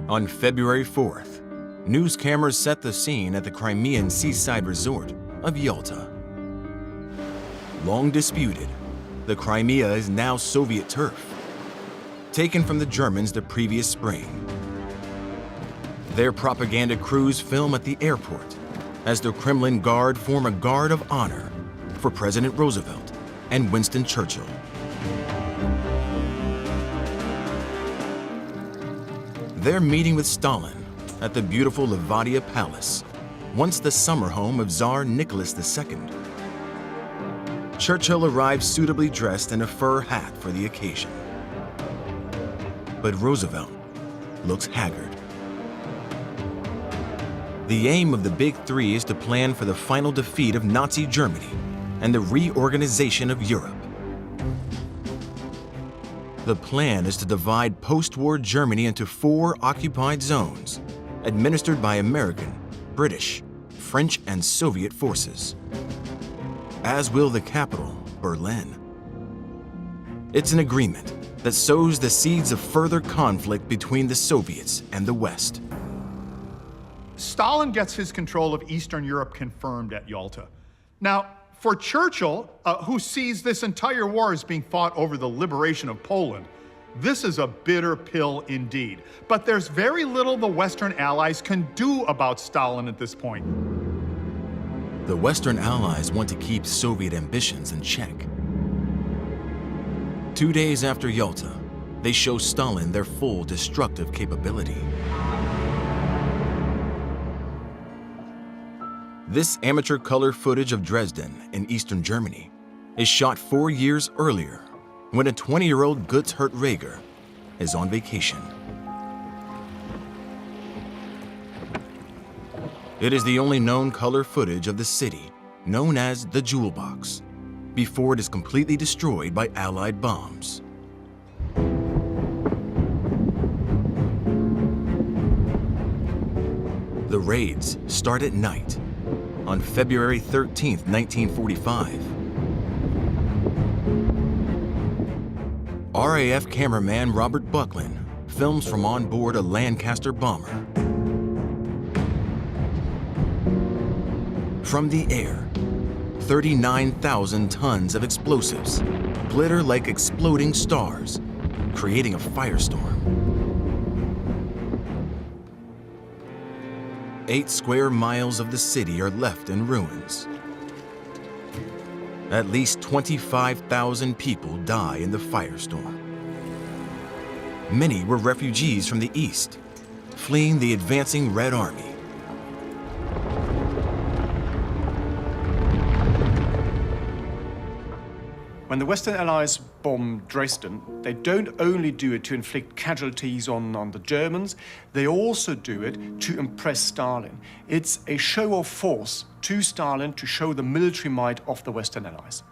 On February 4th, news cameras set the scene at the Crimean seaside resort of Yalta. Long disputed, the Crimea is now Soviet turf, taken from the Germans the previous spring. Their propaganda crews film at the airport as the Kremlin Guard form a guard of honor for President Roosevelt and Winston Churchill. They're meeting with Stalin at the beautiful Livadia Palace, once the summer home of Tsar Nicholas II. Churchill arrives suitably dressed in a fur hat for the occasion. But Roosevelt looks haggard. The aim of the Big Three is to plan for the final defeat of Nazi Germany and the reorganization of Europe. The plan is to divide post-war Germany into 4 occupied zones, administered by American, British, French, and Soviet forces, as will the capital, Berlin. It's an agreement that sows the seeds of further conflict between the Soviets and the West. Stalin gets his control of Eastern Europe confirmed at Yalta. Now, for Churchill, who sees this entire war as being fought over the liberation of Poland, this is a bitter pill indeed. But there's very little the Western Allies can do about Stalin at this point. The Western Allies want to keep Soviet ambitions in check. 2 days after Yalta, they show Stalin their full destructive capability. This amateur color footage of Dresden in eastern Germany is shot 4 years earlier, when a 20-year-old Gutzhert Rager is on vacation. It is the only known color footage of the city, known as the Jewel Box, before it is completely destroyed by Allied bombs. The raids start at night on February 13, 1945. RAF cameraman Robert Buckland films from on board a Lancaster bomber. From the air, 39,000 tons of explosives glitter like exploding stars, creating a firestorm. 8 square miles of the city are left in ruins. At least 25,000 people die in the firestorm. Many were refugees from the east, fleeing the advancing Red Army. When the Western Allies bomb Dresden, they don't only do it to inflict casualties on the Germans, they also do it to impress Stalin. It's a show of force to Stalin to show the military might of the Western Allies.